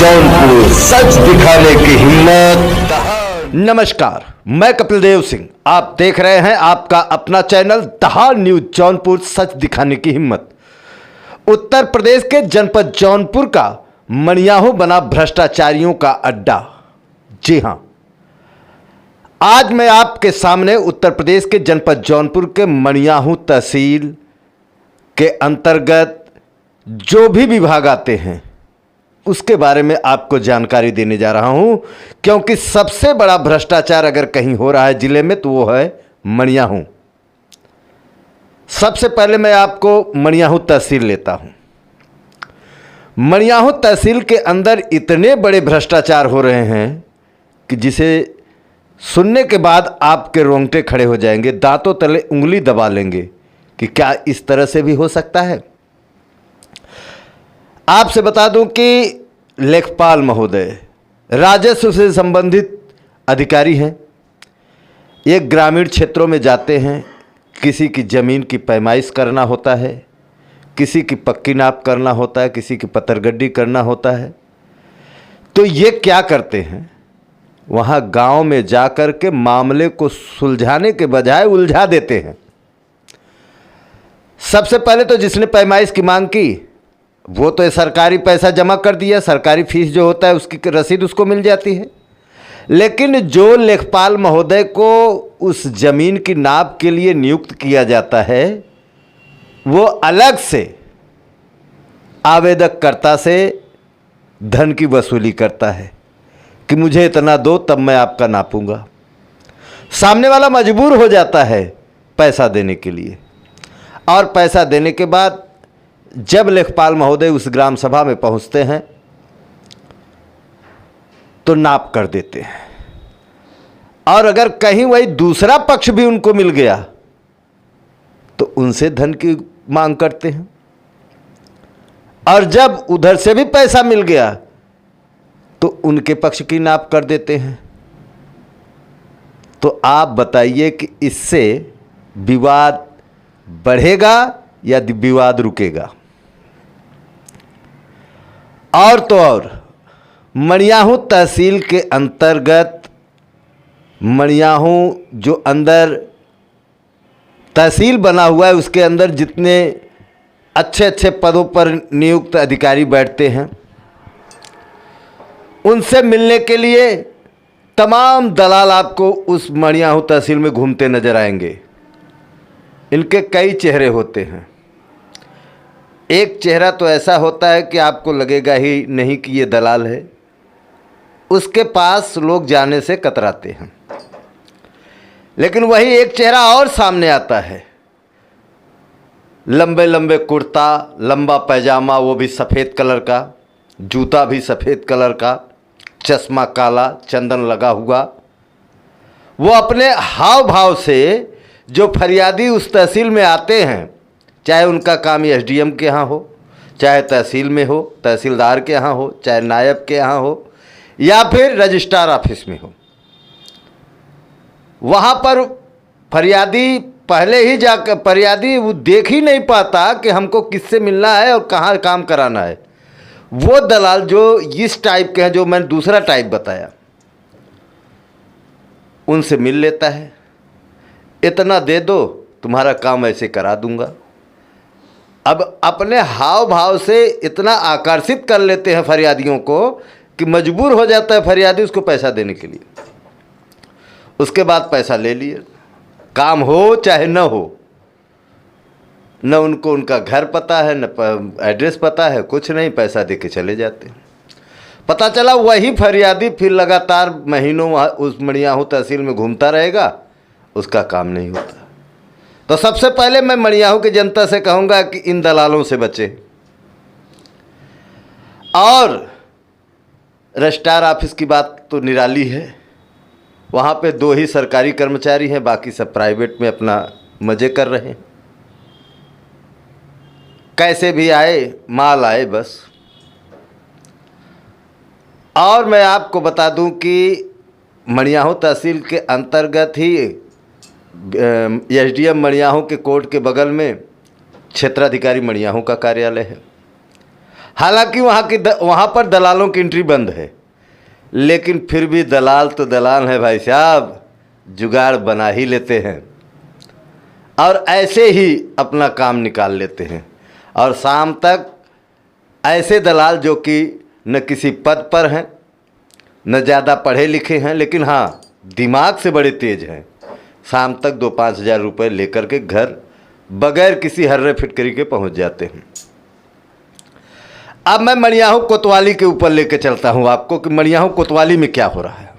जौनपुर सच दिखाने की हिम्मत। नमस्कार, मैं कपिल देव सिंह, आप देख रहे हैं आपका अपना चैनल दहाड़ न्यूज जौनपुर सच दिखाने की हिम्मत। उत्तर प्रदेश के जनपद जौनपुर का मनियाहू बना भ्रष्टाचारियों का अड्डा। जी हां, आज मैं आपके सामने उत्तर प्रदेश के जनपद जौनपुर के मनियाहू तहसील के अंतर्गत जो भी विभाग आते हैं उसके बारे में आपको जानकारी देने जा रहा हूं, क्योंकि सबसे बड़ा भ्रष्टाचार अगर कहीं हो रहा है जिले में तो वो है मनियाहू। सबसे पहले मैं आपको मनियाहू तहसील लेता हूं। मनियाहू तहसील के अंदर इतने बड़े भ्रष्टाचार हो रहे हैं कि जिसे सुनने के बाद आपके रोंगटे खड़े हो जाएंगे, दांतों तले उंगली दबा लेंगे कि क्या इस तरह से भी हो सकता है। आपसे बता दूं कि लेखपाल महोदय राजस्व से संबंधित अधिकारी हैं। ये ग्रामीण क्षेत्रों में जाते हैं, किसी की ज़मीन की पैमाइश करना होता है, किसी की पक्की नाप करना होता है, किसी की पत्थरगड्डी करना होता है। तो ये क्या करते हैं, वहाँ गांव में जाकर के मामले को सुलझाने के बजाय उलझा देते हैं। सबसे पहले तो जिसने पैमाइश की मांग की वो तो सरकारी पैसा जमा कर दिया, सरकारी फीस जो होता है उसकी रसीद उसको मिल जाती है। लेकिन जो लेखपाल महोदय को उस जमीन की नाप के लिए नियुक्त किया जाता है वो अलग से आवेदककर्ता से धन की वसूली करता है कि मुझे इतना दो तब मैं आपका नापूंगा। सामने वाला मजबूर हो जाता है पैसा देने के लिए, और पैसा देने के बाद जब लेखपाल महोदय उस ग्राम सभा में पहुंचते हैं तो नाप कर देते हैं। और अगर कहीं वही दूसरा पक्ष भी उनको मिल गया तो उनसे धन की मांग करते हैं, और जब उधर से भी पैसा मिल गया तो उनके पक्ष की नाप कर देते हैं। तो आप बताइए कि इससे विवाद बढ़ेगा या विवाद रुकेगा। और तो और मनियाहू तहसील के अंतर्गत मनियाहू जो अंदर तहसील बना हुआ है उसके अंदर जितने अच्छे अच्छे पदों पर नियुक्त अधिकारी बैठते हैं उनसे मिलने के लिए तमाम दलाल आपको उस मनियाहू तहसील में घूमते नजर आएंगे। इनके कई चेहरे होते हैं। एक चेहरा तो ऐसा होता है कि आपको लगेगा ही नहीं कि ये दलाल है, उसके पास लोग जाने से कतराते हैं। लेकिन वही एक चेहरा और सामने आता है, लंबे लंबे कुर्ता, लंबा पैजामा, वो भी सफ़ेद कलर का, जूता भी सफ़ेद कलर का, चश्मा काला, चंदन लगा हुआ। वो अपने हाव भाव से जो फरियादी उस तहसील में आते हैं, चाहे उनका काम एसडीएम के यहाँ हो, चाहे तहसील में हो, तहसीलदार के यहाँ हो, चाहे नायब के यहाँ हो, या फिर रजिस्ट्रार ऑफिस में हो, वहाँ पर फरियादी पहले ही जाकर फरियादी वो देख ही नहीं पाता कि हमको किससे मिलना है और कहाँ काम कराना है। वो दलाल जो इस टाइप के हैं, जो मैंने दूसरा टाइप बताया, उनसे मिल लेता है, इतना दे दो तुम्हारा काम ऐसे करा दूंगा। अब अपने हाव भाव से इतना आकर्षित कर लेते हैं फरियादियों को कि मजबूर हो जाता है फरियादी उसको पैसा देने के लिए। उसके बाद पैसा ले लिए, काम हो चाहे न हो, न उनको उनका घर पता है, न एड्रेस पता है, कुछ नहीं, पैसा दे के चले जाते हैं। पता चला वही फरियादी फिर लगातार महीनों उस मनियाहू तहसील में घूमता रहेगा, उसका काम नहीं होता। तो सबसे पहले मैं मनियाहू की जनता से कहूँगा कि इन दलालों से बचें। और रजिस्ट्रार ऑफिस की बात तो निराली है, वहाँ पे 2 ही सरकारी कर्मचारी हैं, बाकी सब प्राइवेट में अपना मज़े कर रहे हैं। कैसे भी आए माल आए बस। और मैं आपको बता दूं कि मनियाहू तहसील के अंतर्गत ही एसडीएम मनियाहू के कोर्ट के बगल में क्षेत्राधिकारी मनियाहू का कार्यालय है। हालांकि वहाँ पर दलालों की एंट्री बंद है, लेकिन फिर भी दलाल तो दलाल है भाई साहब, जुगाड़ बना ही लेते हैं और ऐसे ही अपना काम निकाल लेते हैं। और शाम तक ऐसे दलाल जो कि न किसी पद पर हैं, न ज़्यादा पढ़े लिखे हैं, लेकिन हाँ दिमाग से बड़े तेज हैं, शाम तक 2-5 हज़ार रुपये लेकर के घर बगैर किसी हर्रे फिटकरी के पहुंच जाते हैं। अब मैं मड़ियाहू कोतवाली के ऊपर लेके चलता हूं आपको कि मड़ियाहू कोतवाली में क्या हो रहा है।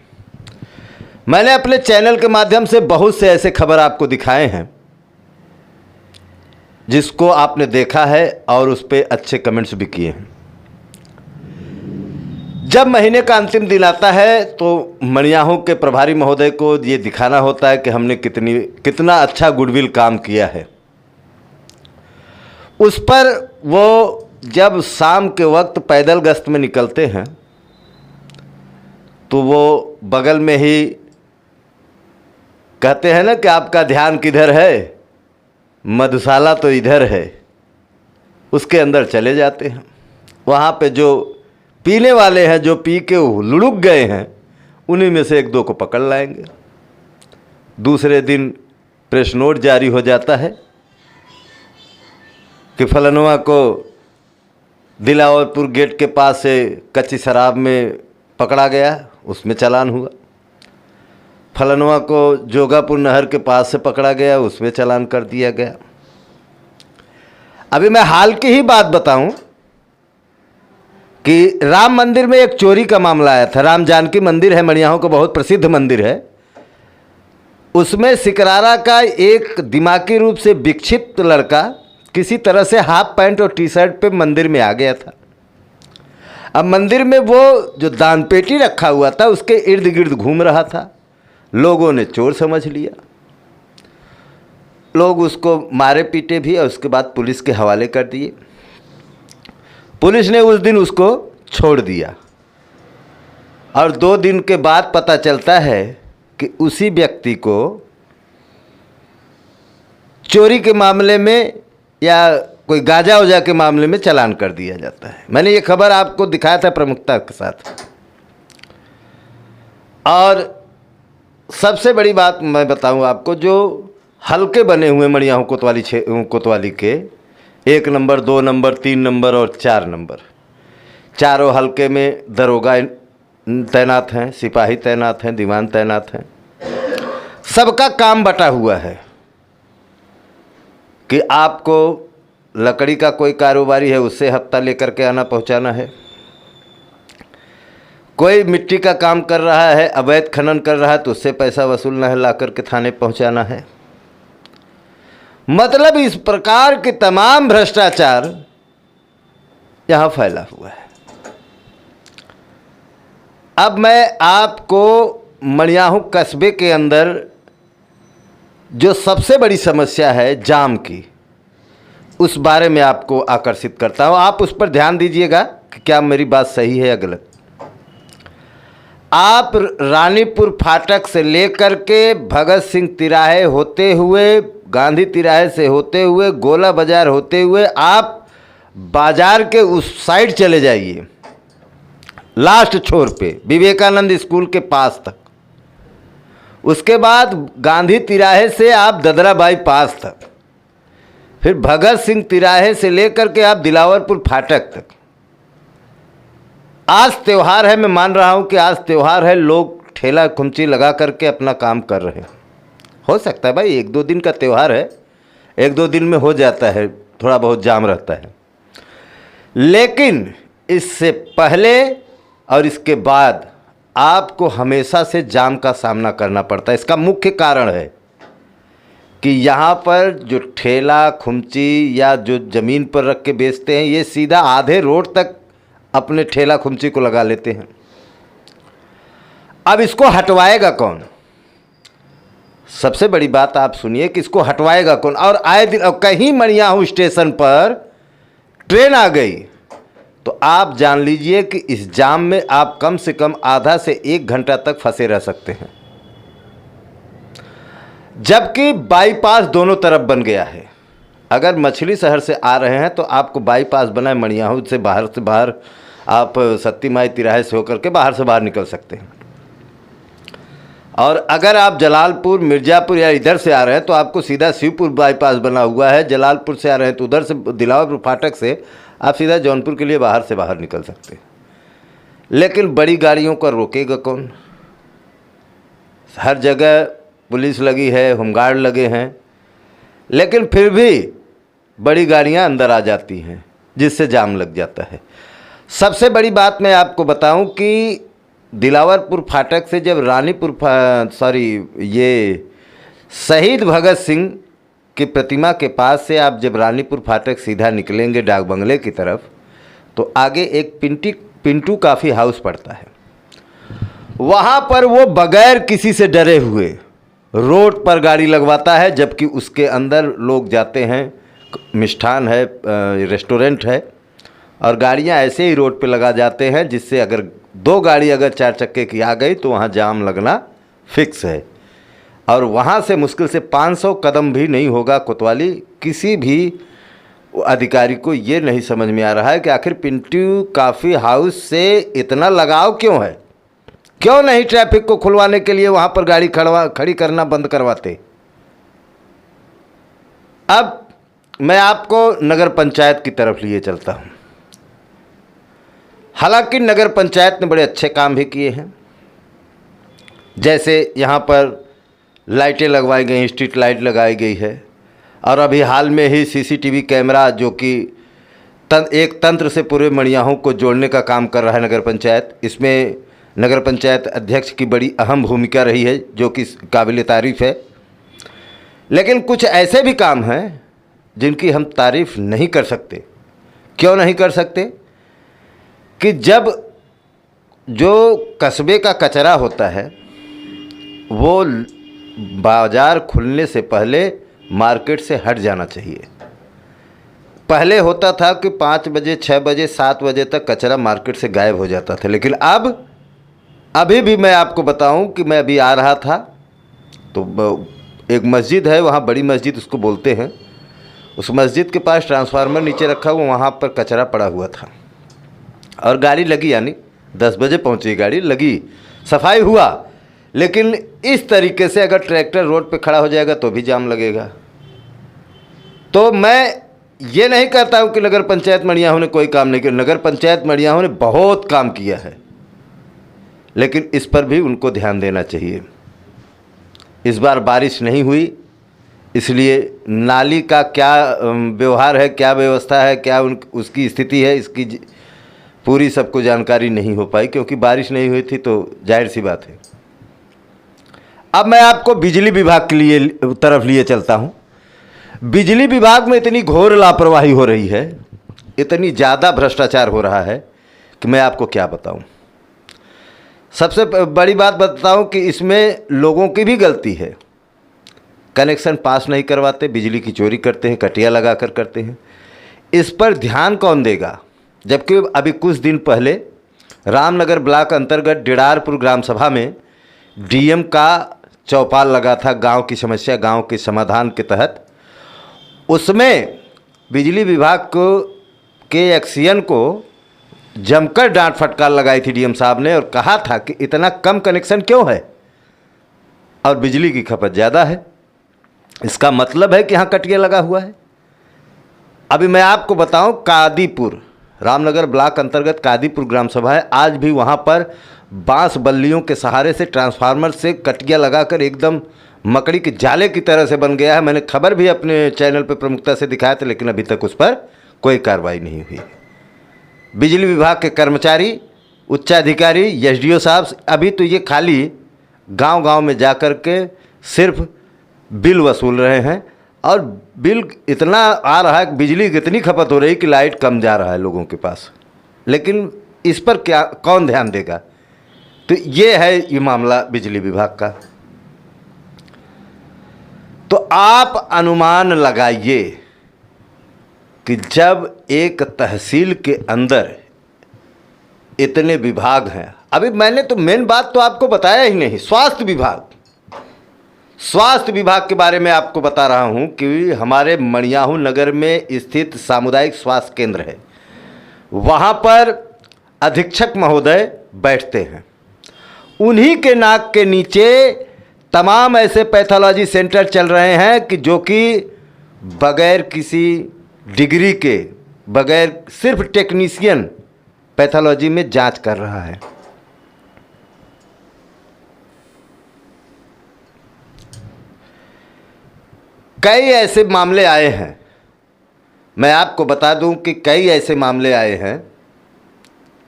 मैंने अपने चैनल के माध्यम से बहुत से ऐसे खबर आपको दिखाए हैं जिसको आपने देखा है और उस पर अच्छे कमेंट्स भी किए हैं। जब महीने का अंतिम दिन आता है तो मड़ियाहू के प्रभारी महोदय को ये दिखाना होता है कि हमने कितना अच्छा गुडविल काम किया है। उस पर वो जब शाम के वक्त पैदल गश्त में निकलते हैं तो वो बगल में ही कहते हैं ना कि आपका ध्यान किधर है, मधुशाला तो इधर है, उसके अंदर चले जाते हैं। वहाँ पे जो पीने वाले हैं, जो पी के लुढ़क गए हैं, उन्हीं में से 1-2 को पकड़ लाएंगे। दूसरे दिन प्रेस नोट जारी हो जाता है कि फलनवा को दिलावरपुर गेट के पास से कच्ची शराब में पकड़ा गया, उसमें चालान हुआ। फलनवा को जोगापुर नहर के पास से पकड़ा गया, उसमें चालान कर दिया गया। अभी मैं हाल की ही बात बताऊं कि राम मंदिर में एक चोरी का मामला आया था। राम जानकी मंदिर है, मड़ियाहू का बहुत प्रसिद्ध मंदिर है। उसमें सिकरारा का एक दिमागी रूप से विक्षिप्त लड़का किसी तरह से हाफ पैंट और टी-शर्ट पे मंदिर में आ गया था। अब मंदिर में वो जो दान पेटी रखा हुआ था उसके इर्द गिर्द घूम रहा था। लोगों ने चोर समझ लिया, लोग उसको मारे पीटे भी और उसके बाद पुलिस के हवाले कर दिए। पुलिस ने उस दिन उसको छोड़ दिया और 2 दिन के बाद पता चलता है कि उसी व्यक्ति को चोरी के मामले में या कोई गांजा उजा के मामले में चालान कर दिया जाता है। मैंने ये खबर आपको दिखाया था प्रमुखता के साथ। और सबसे बड़ी बात मैं बताऊं आपको, जो हल्के बने हुए मड़ियाहू कोतवाली के 1 नंबर, 2 नंबर, 3 नंबर और 4 नंबर, चारों हल्के में दरोगा तैनात हैं, सिपाही तैनात हैं, दीवान तैनात हैं। सबका काम बटा हुआ है कि आपको लकड़ी का कोई कारोबारी है उससे हफ्ता लेकर के आना पहुंचाना है, कोई मिट्टी का काम कर रहा है, अवैध खनन कर रहा है तो उससे पैसा वसूलना है, ला करके थाने पहुंचाना है। मतलब इस प्रकार के तमाम भ्रष्टाचार यहां फैला हुआ है। अब मैं आपको मड़ियाहू कस्बे के अंदर जो सबसे बड़ी समस्या है जाम की, उस बारे में आपको आकर्षित करता हूं। आप उस पर ध्यान दीजिएगा कि क्या मेरी बात सही है या गलत। आप रानीपुर फाटक से लेकर के भगत सिंह तिराहे होते हुए, गांधी तिराहे से होते हुए, गोला बाजार होते हुए आप बाजार के उस साइड चले जाइए, लास्ट छोर पे विवेकानंद स्कूल के पास तक। उसके बाद गांधी तिराहे से आप ददरा बाईपास तक, फिर भगत सिंह तिराहे से लेकर के आप दिलावरपुर फाटक तक। आज त्यौहार है, मैं मान रहा हूं कि आज त्यौहार है, लोग ठेला खुमची लगा करके अपना काम कर रहे हैं। हो सकता है भाई 1-2 दिन का त्यौहार है, 1-2 दिन में हो जाता है, थोड़ा बहुत जाम रहता है, लेकिन इससे पहले और इसके बाद आपको हमेशा से जाम का सामना करना पड़ता है। इसका मुख्य कारण है कि यहाँ पर जो ठेला खुमची या जो ज़मीन पर रख के बेचते हैं, ये सीधा आधे रोड तक अपने ठेला खुमची को लगा लेते हैं। अब इसको हटवाएगा कौन? सबसे बड़ी बात आप सुनिए कि इसको हटवाएगा कौन। और आए दिन अब कहीं मड़ियाहू स्टेशन पर ट्रेन आ गई तो आप जान लीजिए कि इस जाम में आप कम से कम आधा से 1 घंटा तक फंसे रह सकते हैं, जबकि बाईपास दोनों तरफ बन गया है। अगर मछली शहर से आ रहे हैं तो आपको बाईपास बना है मणियाहू से बाहर आप सत्ती माई तिराहे से होकर के बाहर निकल सकते हैं। और अगर आप जलालपुर मिर्ज़ापुर या इधर से आ रहे हैं तो आपको सीधा शिवपुर बाईपास बना हुआ है। जलालपुर से आ रहे हैं तो उधर से दिलावरपुर फाटक से आप सीधा जौनपुर के लिए बाहर निकल सकते हैं। लेकिन बड़ी गाड़ियों को रोकेगा कौन? हर जगह पुलिस लगी है, होमगार्ड लगे हैं, लेकिन फिर भी बड़ी गाड़ियां अंदर आ जाती हैं जिससे जाम लग जाता है। सबसे बड़ी बात मैं आपको बताऊं कि दिलावरपुर फाटक से जब ये शहीद भगत सिंह की प्रतिमा के पास से आप जब रानीपुर फाटक सीधा निकलेंगे डाक बंगले की तरफ, तो आगे एक पिंटू कॉफ़ी हाउस पड़ता है। वहाँ पर वो बगैर किसी से डरे हुए रोड पर गाड़ी लगवाता है, जबकि उसके अंदर लोग जाते हैं, मिष्ठान है, रेस्टोरेंट है, और गाड़ियाँ ऐसे ही रोड पे लगा जाते हैं जिससे अगर 2 गाड़ी अगर 4 चक्के की आ गई तो वहाँ जाम लगना फिक्स है। और वहाँ से मुश्किल से 500 कदम भी नहीं होगा कोतवाली। किसी भी अधिकारी को ये नहीं समझ में आ रहा है कि आखिर पिंटू कॉफ़ी हाउस से इतना लगाव क्यों है। क्यों नहीं ट्रैफिक को खुलवाने के लिए वहाँ पर गाड़ी खड़ी करना बंद करवाते। अब मैं आपको नगर पंचायत की तरफ लिए चलता हूँ। हालांकि नगर पंचायत ने बड़े अच्छे काम भी किए हैं, जैसे यहाँ पर लाइटें लगवाई गई, स्ट्रीट लाइट लगाई गई है, और अभी हाल में ही सीसीटीवी कैमरा जो कि एक तंत्र से पूरे मणियाहू को जोड़ने का काम कर रहा है नगर पंचायत। इसमें नगर पंचायत अध्यक्ष की बड़ी अहम भूमिका रही है जो कि काबिल तारीफ़ है। लेकिन कुछ ऐसे भी काम हैं जिनकी हम तारीफ़ नहीं कर सकते। क्यों नहीं कर सकते? कि जब जो कस्बे का कचरा होता है वो बाज़ार खुलने से पहले मार्केट से हट जाना चाहिए। पहले होता था कि 5 बजे 6 बजे 7 बजे तक कचरा मार्केट से गायब हो जाता था, लेकिन अभी भी मैं आपको बताऊं कि मैं अभी आ रहा था तो एक मस्जिद है, वहाँ बड़ी मस्जिद उसको बोलते हैं, उस मस्जिद के पास ट्रांसफार्मर नीचे रखा हुआ, वहाँ पर कचरा पड़ा हुआ था और गाड़ी लगी, यानी 10 बजे पहुँची गाड़ी लगी, सफाई हुआ। लेकिन इस तरीके से अगर ट्रैक्टर रोड पे खड़ा हो जाएगा तो भी जाम लगेगा। तो मैं ये नहीं कहता हूँ कि नगर पंचायत मणियाहू ने कोई काम नहीं किया। नगर पंचायत मणियाहू ने बहुत काम किया है, लेकिन इस पर भी उनको ध्यान देना चाहिए। इस बार बारिश नहीं हुई, इसलिए नाली का क्या व्यवहार है, क्या व्यवस्था है, क्या उसकी स्थिति है, इसकी पूरी सबको जानकारी नहीं हो पाई, क्योंकि बारिश नहीं हुई थी। तो जाहिर सी बात है। अब मैं आपको बिजली विभाग के लिए तरफ लिए चलता हूँ। बिजली विभाग में इतनी घोर लापरवाही हो रही है, इतनी ज़्यादा भ्रष्टाचार हो रहा है कि मैं आपको क्या बताऊँ। सबसे बड़ी बात बताऊँ कि इसमें लोगों की भी गलती है। कनेक्शन पास नहीं करवाते, बिजली की चोरी करते हैं, कटिया लगा कर करते हैं। इस पर ध्यान कौन देगा? जबकि अभी कुछ दिन पहले रामनगर ब्लॉक अंतर्गत डिडारपुर ग्राम सभा में डीएम का चौपाल लगा था, गांव की समस्या, गांव के समाधान के तहत। उसमें बिजली विभाग के एक्सियन को जमकर डांट फटकार लगाई थी डीएम साहब ने, और कहा था कि इतना कम कनेक्शन क्यों है और बिजली की खपत ज़्यादा है। इसका मतलब है कि यहाँ कटिया लगा हुआ है। अभी मैं आपको बताऊं, कादीपुर रामनगर ब्लॉक अंतर्गत कादीपुर ग्राम सभा है, आज भी वहाँ पर बांस बल्लियों के सहारे से ट्रांसफार्मर से कटिया लगाकर एकदम मकड़ी के जाले की तरह से बन गया है। मैंने खबर भी अपने चैनल पर प्रमुखता से दिखाया था, लेकिन अभी तक उस पर कोई कार्रवाई नहीं हुई। बिजली विभाग के कर्मचारी, उच्चाधिकारी, एसडीओ साहब अभी तो ये खाली गांव-गांव में जाकर के सिर्फ बिल वसूल रहे हैं, और बिल इतना आ रहा है, बिजली की इतनी खपत हो रही है कि लाइट कम जा रहा है लोगों के पास। लेकिन इस पर क्या कौन ध्यान देगा? तो ये है ये मामला बिजली विभाग का। तो आप अनुमान लगाइए कि जब एक तहसील के अंदर इतने विभाग हैं। अभी मैंने तो मेन बात तो आपको बताया ही नहीं। स्वास्थ्य विभाग के बारे में आपको बता रहा हूं कि हमारे मणियाहू नगर में स्थित सामुदायिक स्वास्थ्य केंद्र है, वहां पर अधीक्षक महोदय बैठते हैं। उन्हीं के नाक के नीचे तमाम ऐसे पैथोलॉजी सेंटर चल रहे हैं कि जो कि बगैर किसी डिग्री के, बगैर सिर्फ टेक्नीशियन पैथोलॉजी में जांच कर रहा है। कई ऐसे मामले आए हैं, मैं आपको बता दूं कि कई ऐसे मामले आए हैं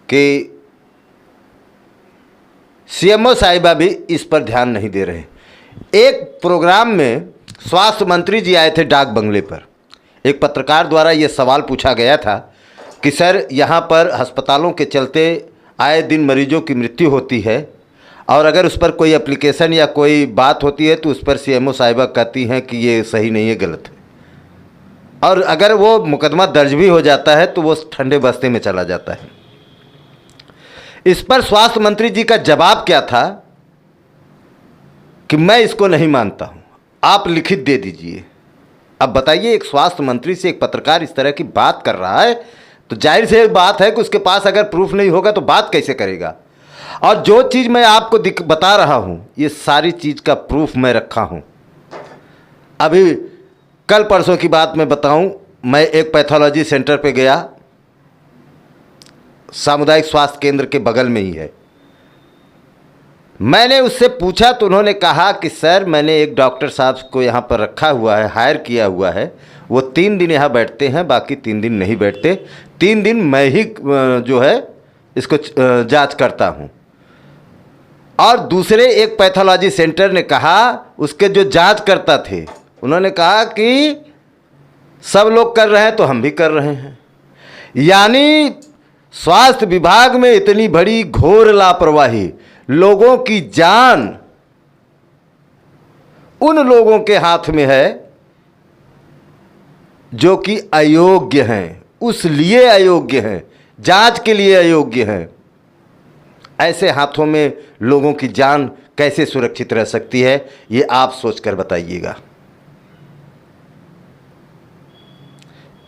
कि सीएमओ साहिबा भी इस पर ध्यान नहीं दे रहे। एक प्रोग्राम में स्वास्थ्य मंत्री जी आए थे डाक बंगले पर। एक पत्रकार द्वारा ये सवाल पूछा गया था कि सर, यहाँ पर अस्पतालों के चलते आए दिन मरीजों की मृत्यु होती है और अगर उस पर कोई एप्लीकेशन या कोई बात होती है तो उस पर सीएमओ साहिबा कहती हैं कि ये सही नहीं है, गलत है, और अगर वो मुकदमा दर्ज भी हो जाता है तो वो ठंडे बस्ते में चला जाता है। इस पर स्वास्थ्य मंत्री जी का जवाब क्या था कि मैं इसको नहीं मानता हूं, आप लिखित दे दीजिए। अब बताइए, एक स्वास्थ्य मंत्री से एक पत्रकार इस तरह की बात कर रहा है तो जाहिर सी बात है कि उसके पास अगर प्रूफ नहीं होगा तो बात कैसे करेगा। और जो चीज़ मैं आपको बता रहा हूं, ये सारी चीज़ का प्रूफ मैं रखा हूं। अभी कल परसों की बात मैं बताऊं, मैं एक पैथोलॉजी सेंटर पे गया, सामुदायिक स्वास्थ्य केंद्र के बगल में ही है। मैंने उससे पूछा तो उन्होंने कहा कि सर, मैंने एक डॉक्टर साहब को यहाँ पर रखा हुआ है, हायर किया हुआ है, वो 3 दिन यहाँ बैठते हैं, बाकी 3 दिन नहीं बैठते। 3 दिन मैं ही जो है इसको जांच करता हूँ। और दूसरे एक पैथोलॉजी सेंटर ने कहा, उसके जो जांच करता थे, उन्होंने कहा कि सब लोग कर रहे हैं तो हम भी कर रहे हैं। यानी स्वास्थ्य विभाग में इतनी बड़ी घोर लापरवाही, लोगों की जान उन लोगों के हाथ में है जो कि अयोग्य हैं, उस लिए अयोग्य हैं, जांच के लिए अयोग्य हैं। ऐसे हाथों में लोगों की जान कैसे सुरक्षित रह सकती है, ये आप सोचकर बताइएगा।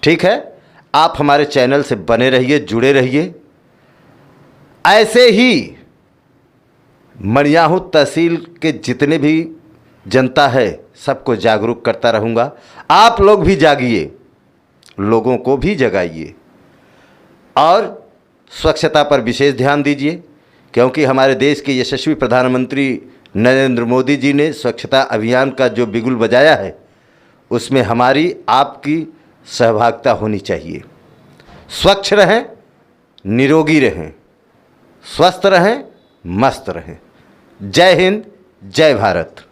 ठीक है, आप हमारे चैनल से बने रहिए, जुड़े रहिए। ऐसे ही मणियाहू तहसील के जितने भी जनता है सबको जागरूक करता रहूँगा। आप लोग भी जागिए, लोगों को भी जगाइए और स्वच्छता पर विशेष ध्यान दीजिए, क्योंकि हमारे देश के यशस्वी प्रधानमंत्री नरेंद्र मोदी जी ने स्वच्छता अभियान का जो बिगुल बजाया है, उसमें हमारी आपकी सहभागिता होनी चाहिए। स्वच्छ रहें, निरोगी रहें, स्वस्थ रहें, मस्त रहें। जय हिंद, जय भारत।